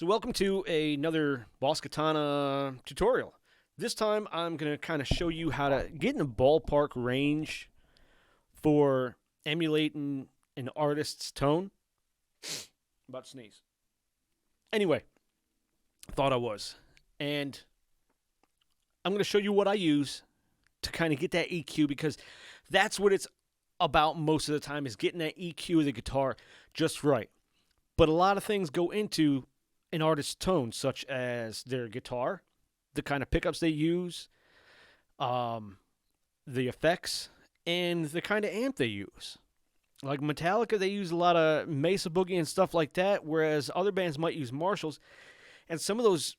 So welcome to another Boss Katana tutorial. This time I'm going to kind of show you how to get in the ballpark range for emulating an artist's tone. About to sneeze. Anyway, thought I was. And I'm going to show you what I use to kind of get that EQ, because that's what it's about most of the time, is getting that EQ of the guitar just right. But a lot of things go into an artist's tone, such as their guitar, the kind of pickups they use, the effects, and the kind of amp they use. Like Metallica, they use a lot of Mesa Boogie and stuff like that, whereas other bands might use Marshalls, and some of those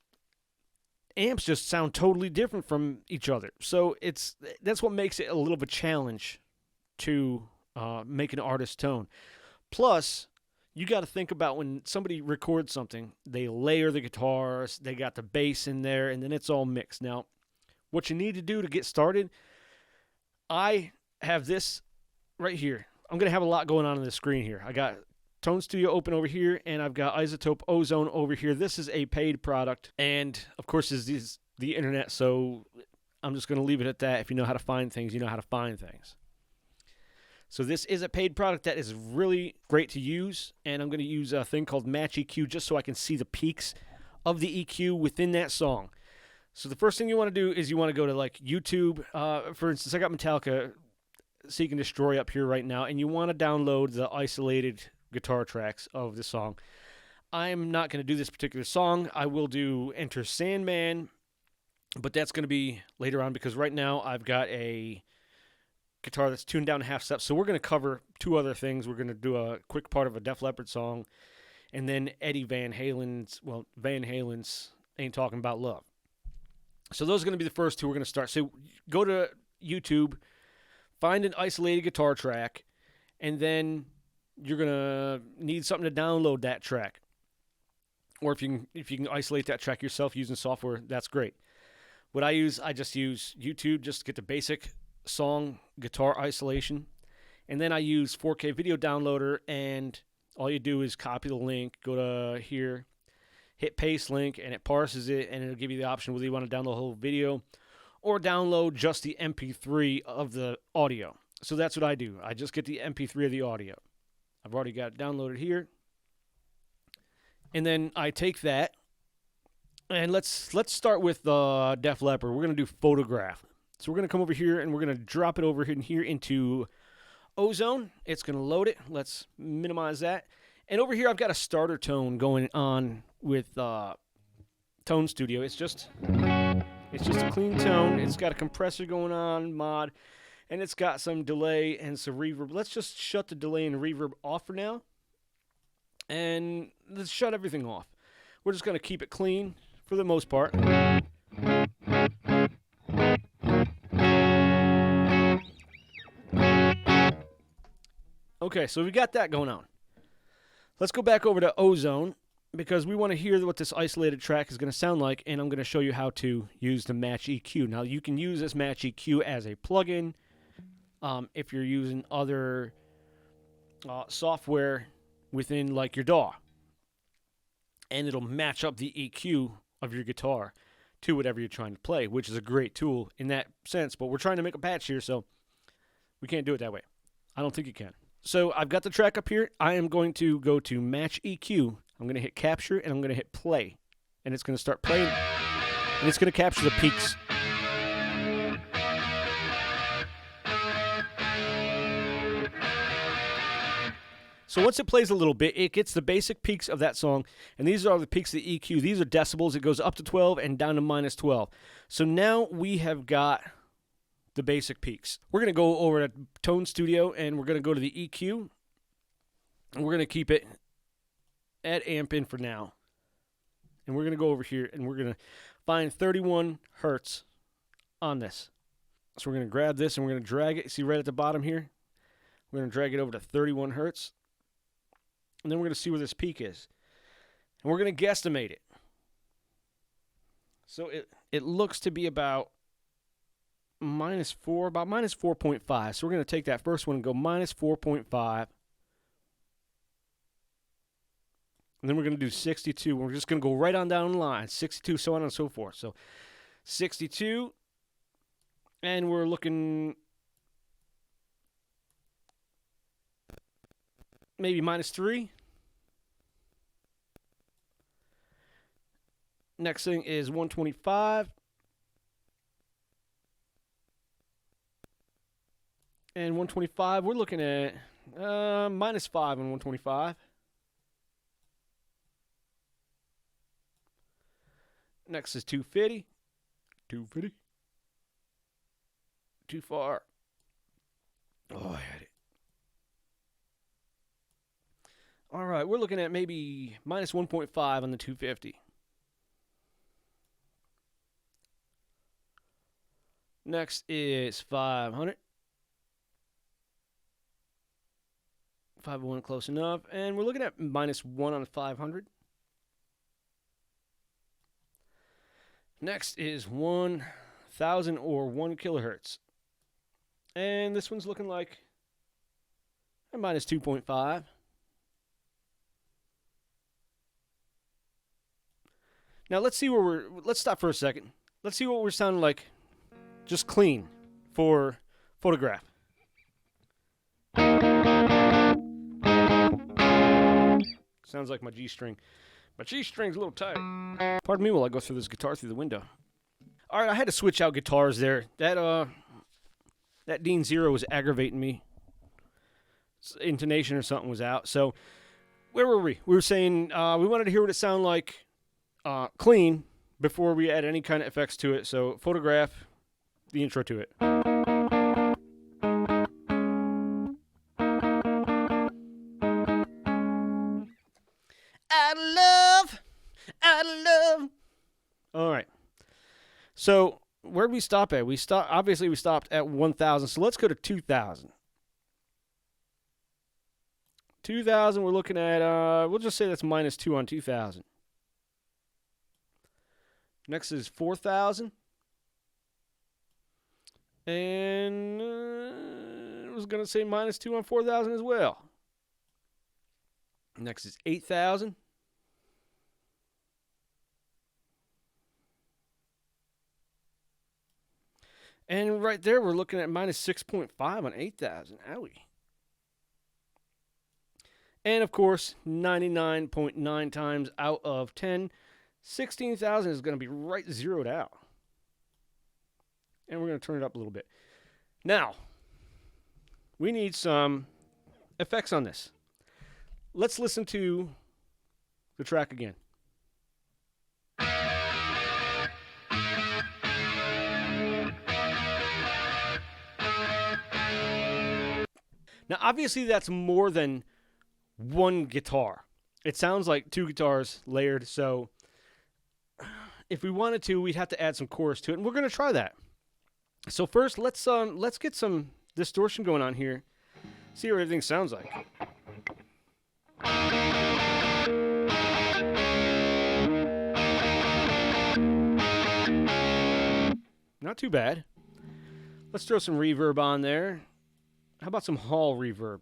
amps just sound totally different from each other. So that's what makes it a little of a challenge to make an artist's tone. Plus, you got to think about when somebody records something, they layer the guitars, they got the bass in there, and then it's all mixed. Now, what you need to do to get started, I have this right here. I'm going to have a lot going on the screen here. I got Tone Studio open over here, and I've got Isotope Ozone over here. This is a paid product, and of course, this is the internet, so I'm just going to leave it at that. If you know how to find things, you know how to find things. So this is a paid product that is really great to use, and I'm going to use a thing called Match EQ just so I can see the peaks of the EQ within that song. So the first thing you want to do is you want to go to like YouTube. For instance, I got Metallica Seek and Destroy up here right now, and you want to download the isolated guitar tracks of the song. I'm not going to do this particular song. I will do Enter Sandman, but that's going to be later on, because right now I've got a guitar that's tuned down a half step. So we're going to cover two other things. We're going to do a quick part of a Def Leppard song, and then Eddie Van Halen's Ain't Talking About Love. So those are going to be the first two we're going to start. So go to YouTube, find an isolated guitar track, and then you're going to need something to download that track. Or if you can isolate that track yourself using software, that's great. What I just use YouTube just to get the basic song guitar isolation, and then I use 4K video downloader, and all you do is copy the link, go to here, hit paste link, and it parses it, and it'll give you the option whether you want to download the whole video or download just the MP3 of the audio. So that's what I do. I just get the MP3 of the audio. I've already got it downloaded here, and then I take that, and let's start with Def Leppard. We're going to do Photograph. So we're going to come over here, and we're going to drop it over here into Ozone. It's going to load it. Let's minimize that. And over here, I've got a starter tone going on with Tone Studio. It's just a clean tone. It's got a compressor going on, mod, and it's got some delay and some reverb. Let's just shut the delay and reverb off for now, and let's shut everything off. We're just going to keep it clean for the most part. Okay, so we got that going on. Let's go back over to Ozone, because we want to hear what this isolated track is going to sound like, and I'm going to show you how to use the Match EQ. Now, you can use this Match EQ as a plugin if you're using other software within, like, your DAW, and it'll match up the EQ of your guitar to whatever you're trying to play, which is a great tool in that sense, but we're trying to make a patch here, so we can't do it that way. I don't think you can. So I've got the track up here. I am going to go to Match EQ. I'm going to hit Capture, and I'm going to hit Play. And it's going to start playing, and it's going to capture the peaks. So once it plays a little bit, it gets the basic peaks of that song, and these are the peaks of the EQ. These are decibels. It goes up to 12 and down to minus 12. So now we have got the basic peaks. We're going to go over to Tone Studio, and we're going to go to the EQ, and we're going to keep it at amp in for now. And we're going to go over here, and we're going to find 31 hertz on this. So we're going to grab this, and we're going to drag it. See right at the bottom here? We're going to drag it over to 31 hertz. And then we're going to see where this peak is. And we're going to guesstimate it. So it looks to be about minus 4.5. So we're going to take that first one and go minus 4.5. And then we're going to do 62. We're just going to go right on down the line. 62, so on and so forth. So 62. And we're looking maybe -3. Next thing is 125. And 125, we're looking at -5 on 125. Next is 250. 250. Too far. Oh, I had it. All right, we're looking at maybe -1.5 on the 250. Next is 500. 501, close enough. And we're looking at -1 on 500. Next is 1,000 or 1 kilohertz. And this one's looking like a -2.5. Now let's see where let's stop for a second. Let's see what we're sounding like just clean for photograph. Sounds like my G string. My G string's a little tight. Pardon me while I go through this guitar through the window. All right, I had to switch out guitars there. That Dean Zero was aggravating me. Intonation or something was out. So where were we? We were saying we wanted to hear what it sounded like clean before we add any kind of effects to it. So photograph the intro to it. Out of love. All right. So where did we stop at? We stopped at 1,000. So let's go to 2,000. 2,000. We're looking at we'll just say that's -2 on 2,000. Next is 4,000. And I was going to say -2 on 4,000 as well. Next is 8,000. And right there, we're looking at -6.5 on 8,000. Owie. And of course, 99.9 times out of 10, 16,000 is going to be right zeroed out. And we're going to turn it up a little bit. Now, we need some effects on this. Let's listen to the track again. Now, obviously, that's more than one guitar. It sounds like 2 guitars layered, so if we wanted to, we'd have to add some chorus to it, and we're going to try that. So first, let's get some distortion going on here. See what everything sounds like. Not too bad. Let's throw some reverb on there. How about some hall reverb?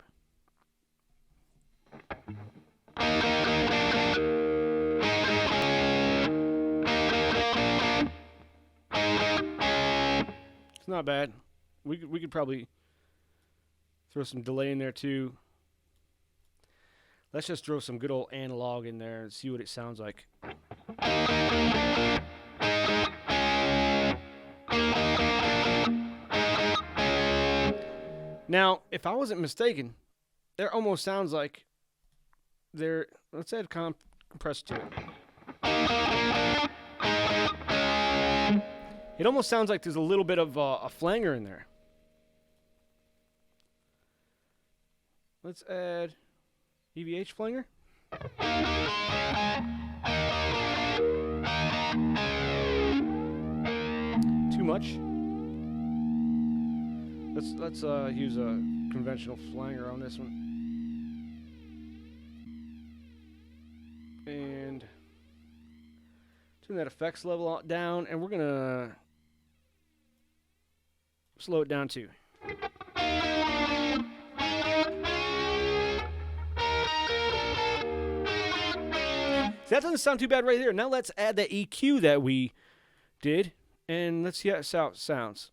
It's not bad. We could probably throw some delay in there too. Let's just throw some good old analog in there and see what it sounds like. Now, if I wasn't mistaken, there almost sounds like there. Let's add compressed to it. It almost sounds like there's a little bit of a flanger in there. Let's add EVH flanger. Too much. Let's use a conventional flanger on this one. And turn that effects level down, and we're gonna slow it down too. That doesn't sound too bad right there. Now let's add the EQ that we did, and let's see how it sounds.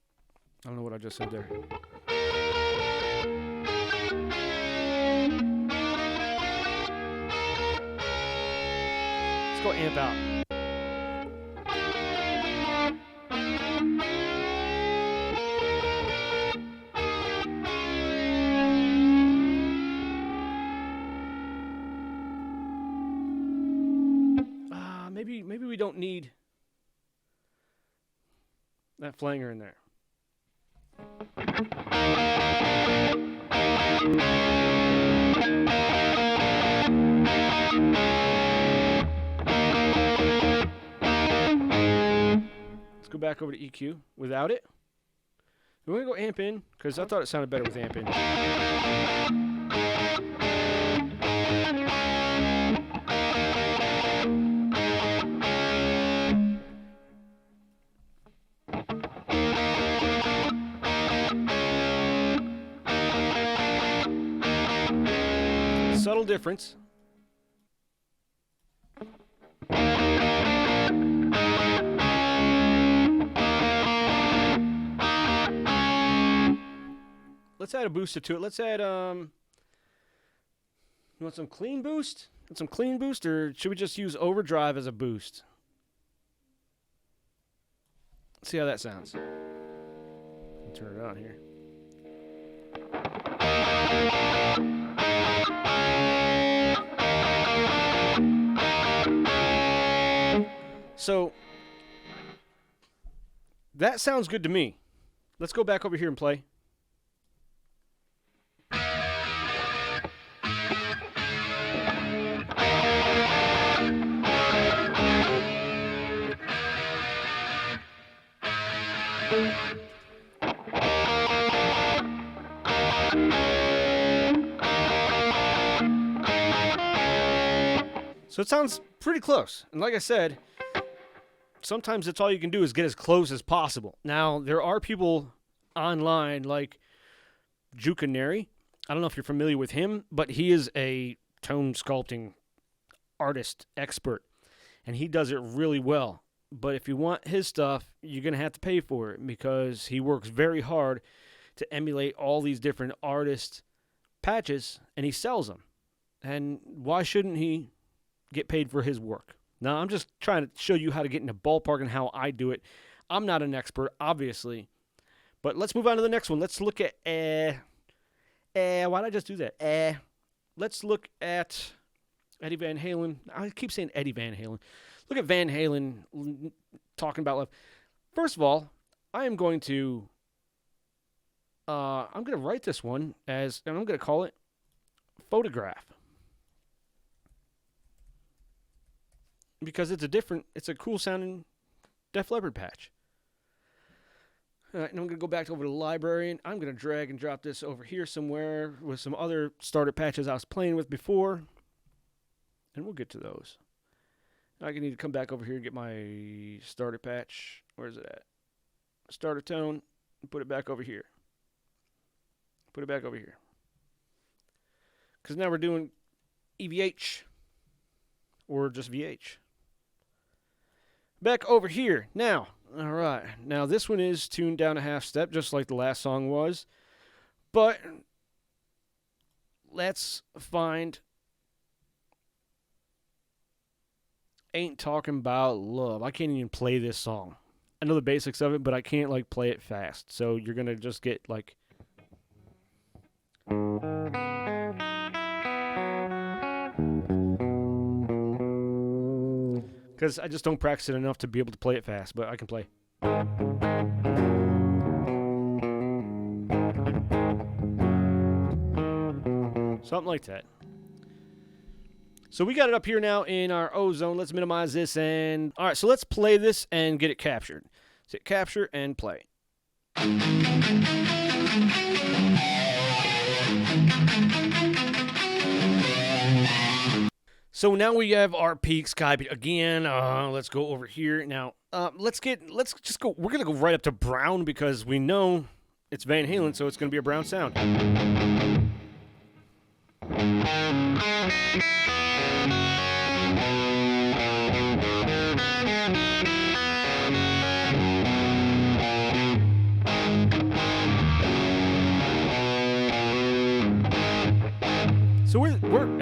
I don't know what I just said there. Let's go amp out. Maybe we don't need that flanger in there. Let's go back over to EQ without it. We're going to go amp in, because I thought it sounded better with amp in. Subtle difference. Let's add a booster to it. Let's add, you want some clean boost? Want some clean boost, or should we just use overdrive as a boost? Let's see how that sounds. Turn it on here. So, that sounds good to me. Let's go back over here and play. So it sounds pretty close. And like I said, sometimes that's all you can do is get as close as possible. Now, there are people online like Jucanary. I don't know if you're familiar with him, but he is a tone sculpting artist expert, and he does it really well. But if you want his stuff, you're going to have to pay for it, because he works very hard to emulate all these different artist patches, and he sells them. And why shouldn't he get paid for his work? Now, I'm just trying to show you how to get into ballpark and how I do it. I'm not an expert, obviously. But let's move on to the next one. Let's look at, why did I just do that? Let's look at Eddie Van Halen. I keep saying Eddie Van Halen. Look at Van Halen talking about love. First of all, I'm going to write this one as, and I'm going to call it Photograph. Because it's a cool sounding Def Leppard patch. All right, and I'm going to go back over to the library, and I'm going to drag and drop this over here somewhere with some other starter patches I was playing with before. And we'll get to those. I need to come back over here and get my starter patch. Where is it at? Starter tone, and put it back over here. Put it back over here. Because now we're doing EVH, or just VH. Back over here. Now, all right. Now, this one is tuned down a half step, just like the last song was. But let's find Ain't Talking About Love. I can't even play this song. I know the basics of it, but I can't, like, play it fast. So you're going to just get, like... Because I just don't practice it enough to be able to play it fast, but I can play. Something like that. So we got it up here now in our O zone. Let's minimize this and... All right, so let's play this and get it captured. So hit capture and play. So now we have our peak sky again. Let's go over here now. Let's just go. We're gonna go right up to brown because we know it's Van Halen, so it's gonna be a brown sound.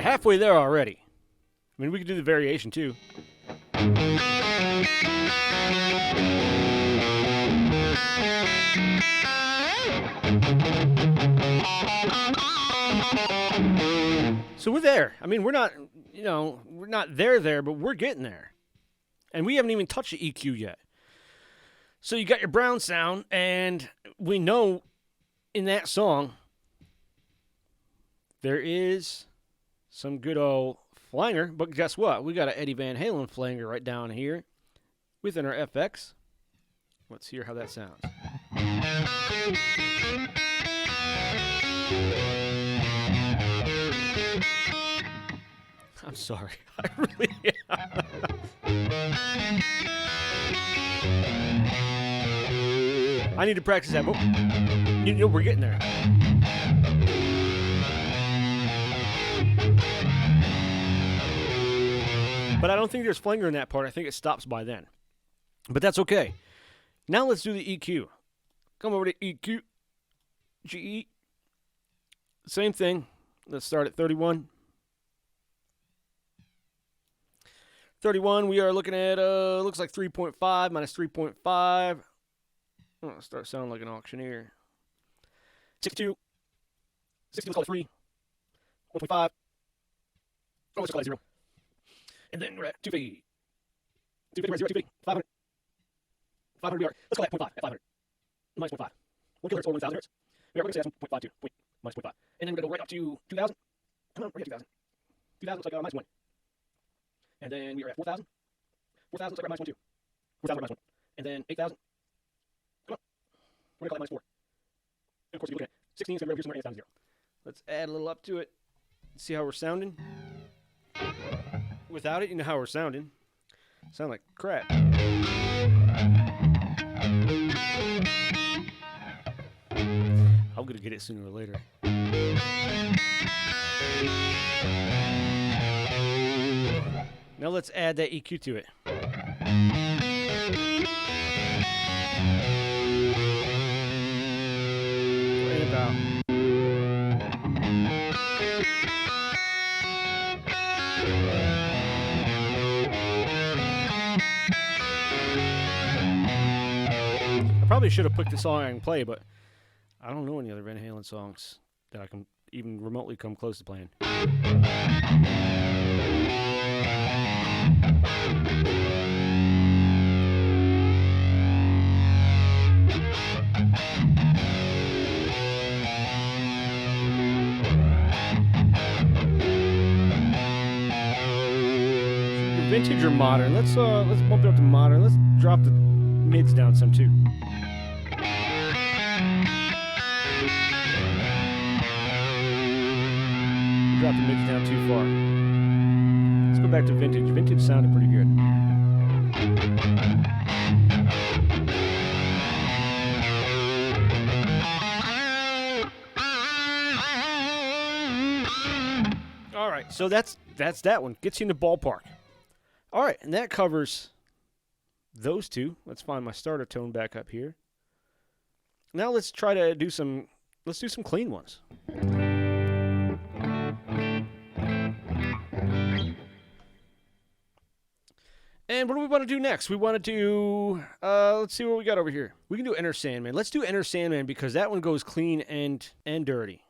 halfway there already. I mean, we could do the variation too. So we're there. I mean, we're not, we're not there, but we're getting there. And we haven't even touched the EQ yet. So you got your brown sound, and we know in that song there is some good old flanger, but guess what? We got an Eddie Van Halen flanger right down here within our FX. Let's hear how that sounds. I'm sorry. I really I need to practice that. We're getting there. But I don't think there's flanger in that part. I think it stops by then. But that's okay. Now let's do the EQ. Come over to EQ. GE. Same thing. Let's start at 31. 31, we are looking at, looks like 3.5 minus 3.5. Oh, start sounding like an auctioneer. 62. 60, let's call it 3. 1.5. Oh, let's call it 0. And then we're at 250. 250, right, 0, 250. 500. 500 we are. Let's call that 0.5 at 500. Minus 0.5. 1 kilohertz or 1,000 hertz. We're going to say that's 1.52. Minus 0.5. And then we're going to go right up to 2,000. Come on, we're at 2,000. 2,000 looks like minus 1. And then we are at 4,000. 4,000 looks like minus 1, 2. 4,000 minus 1. And then 8,000. Come on. We're going to call that minus 4. And of course, if you look at 16, it's going to be over here somewhere, and it's down to 0. Let's add a little up to it. See how we're sounding? Without it, you know how we're sounding. Sound like crap. I'm going to get it sooner or later. Now let's add that EQ to it. Right about. I probably should have put the song I can play, but I don't know any other Van Halen songs that I can even remotely come close to playing. Vintage or modern? Let's bump it up to modern. Let's drop the mids down some too. Drop the mids down too far. Let's go back to vintage. Vintage sounded pretty good. All right, so that's that one. Gets you in the ballpark. All right, and that covers those two. Let's find my starter tone back up here. Now let's try to do some. Let's do some clean ones. And what do we want to do next? We want to do, let's see what we got over here. We can do Enter Sandman. Let's do Enter Sandman because that one goes clean and dirty.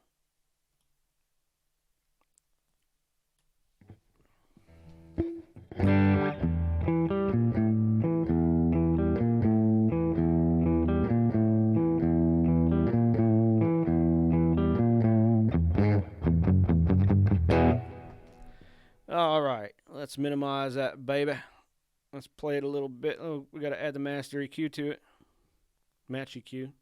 All right, let's minimize that baby. Let's play it a little bit. Oh, we got to add the master EQ to it. Match EQ.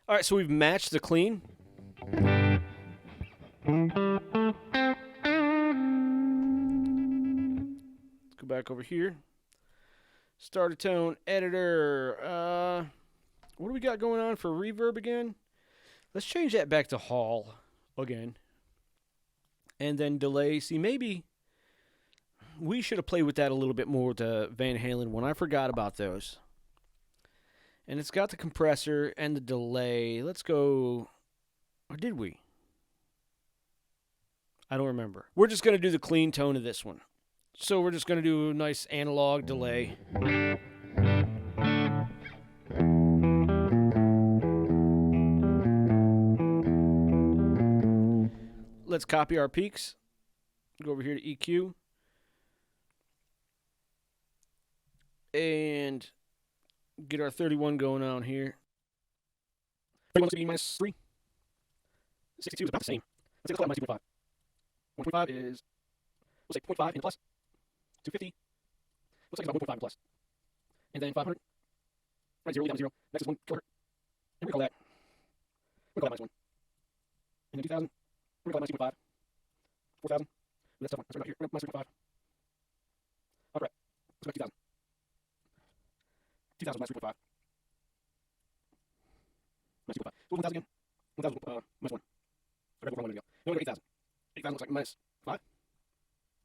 All right, so we've matched the clean. Let's go back over here. Starter tone editor. What do we got going on for reverb again? Let's change that back to Hall again. And then delay. See, maybe we should have played with that a little bit more with the Van Halen one. I forgot about those. And it's got the compressor and the delay. Let's go. Or did we? I don't remember. We're just going to do the clean tone of this one. So we're just going to do a nice analog delay. Let's copy our peaks. Go over here to EQ. And get our 31 going on here. 31 to be minus 3. 62 is about the same. Let's take a minus 2.5. 1.5 is, we'll say 0.5 and plus. 250. Looks like it's about 1.5 and plus. And then 500. Right, 0, down to 0. Next is 1 kilohertz. And we call that minus 1. And then 2000. We're going to call that minus 2.5. 4000. That's tough one. Let's right here. Minus 3.5. All right. Let's go 2000. 2000 minus 3.5. Minus 2.5. So 1000 again. 1000 minus 1. I read the wrong one ago. No, 8000. 8000 looks like minus 5. And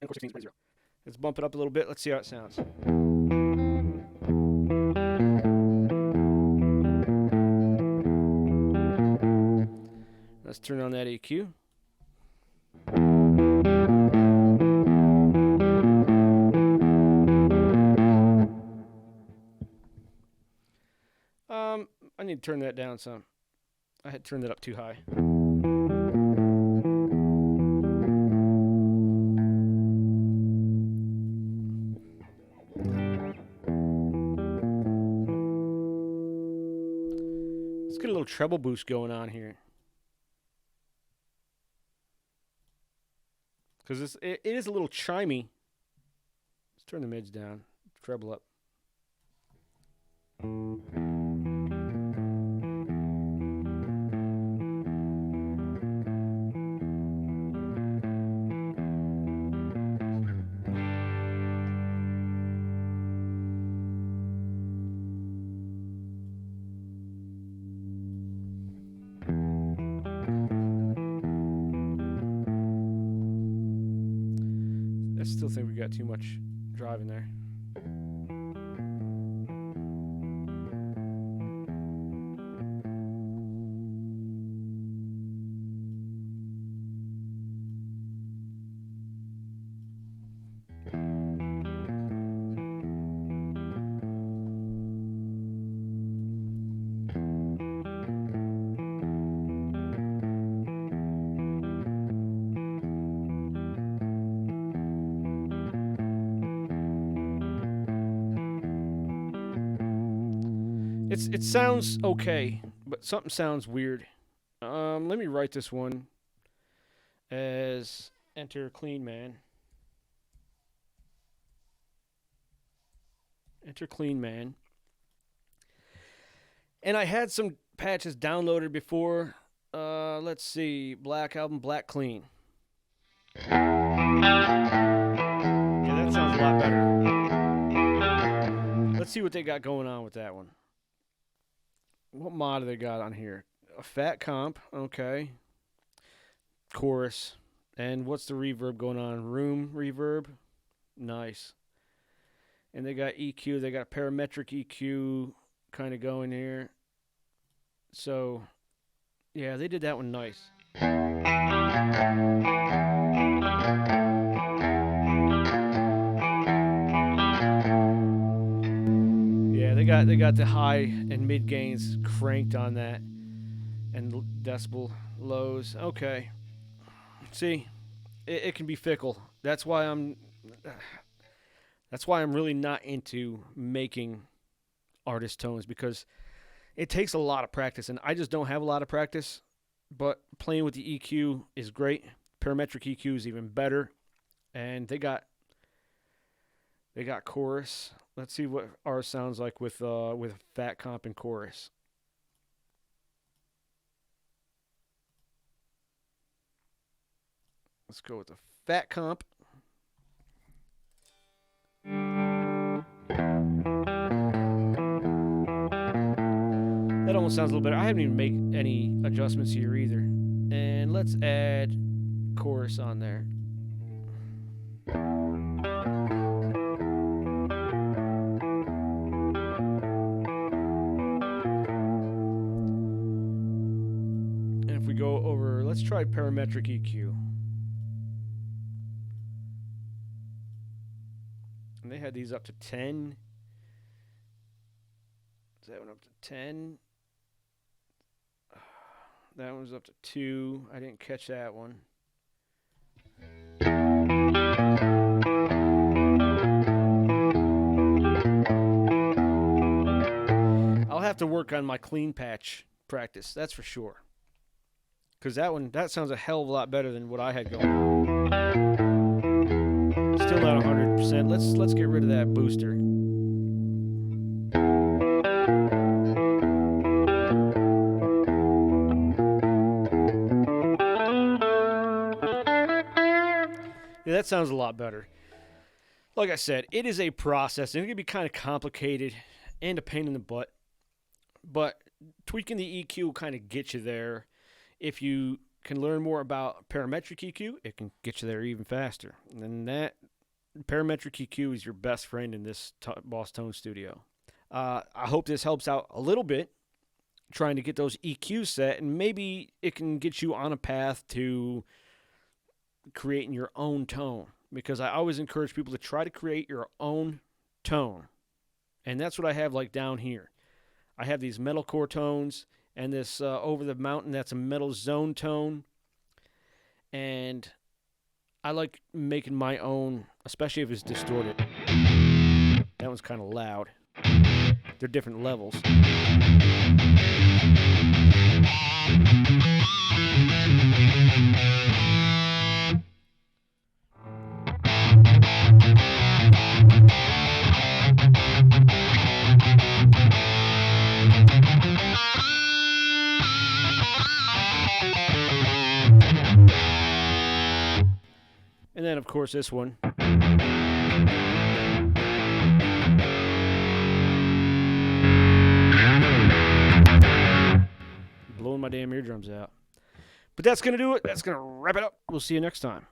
of course 16 is minus 0. Let's bump it up a little bit. Let's see how it sounds. Let's turn on that EQ. I need to turn that down some. I had turned it up too high. Let's get a little treble boost going on here. Because it is a little chimey. Let's turn the mids down. Treble up. I still think we got too much drive in there. It sounds okay, but something sounds weird. Let me write this one as Enter Clean Man. Enter Clean Man. And I had some patches downloaded before. Let's see. Black Album, Black Clean. Yeah, that sounds a lot better. Let's see what they got going on with that one. What mod do they got on here? A fat comp, okay. Chorus. And what's the reverb going on? Room reverb. Nice. And they got EQ. They got parametric EQ kind of going here. So, yeah, they did that one nice. They got the high and mid gains cranked on that, and decibel lows. Okay, see, it can be fickle. That's why I'm really not into making artist tones, because it takes a lot of practice, and I just don't have a lot of practice. But playing with the EQ is great. Parametric EQ is even better, and they got chorus. Let's see what ours sounds like with fat comp and chorus. Let's go with the fat comp. That almost sounds a little better. I haven't even made any adjustments here either. And let's add chorus on there. go over, let's try parametric EQ. And they had these up to 10. That one up to 10. That one was up to 2. I didn't catch that one. I'll have to work on my clean patch practice, that's for sure. Because that sounds a hell of a lot better than what I had going on. Still not 100%. Let's get rid of that booster. Yeah, that sounds a lot better. Like I said, it is a process, and it can be kind of complicated and a pain in the butt. But tweaking the EQ will kind of get you there. If you can learn more about parametric EQ, it can get you there even faster. And that parametric EQ is your best friend in this Boss Tone Studio. I hope this helps out a little bit, trying to get those EQs set, and maybe it can get you on a path to creating your own tone, because I always encourage people to try to create your own tone. And that's what I have like down here. I have these metalcore tones, and this over the mountain, that's a metal zone tone. And I like making my own, especially if it's distorted. That one's kind of loud. They're different levels. And then, of course, this one. Blowing my damn eardrums out. But that's going to do it. That's going to wrap it up. We'll see you next time.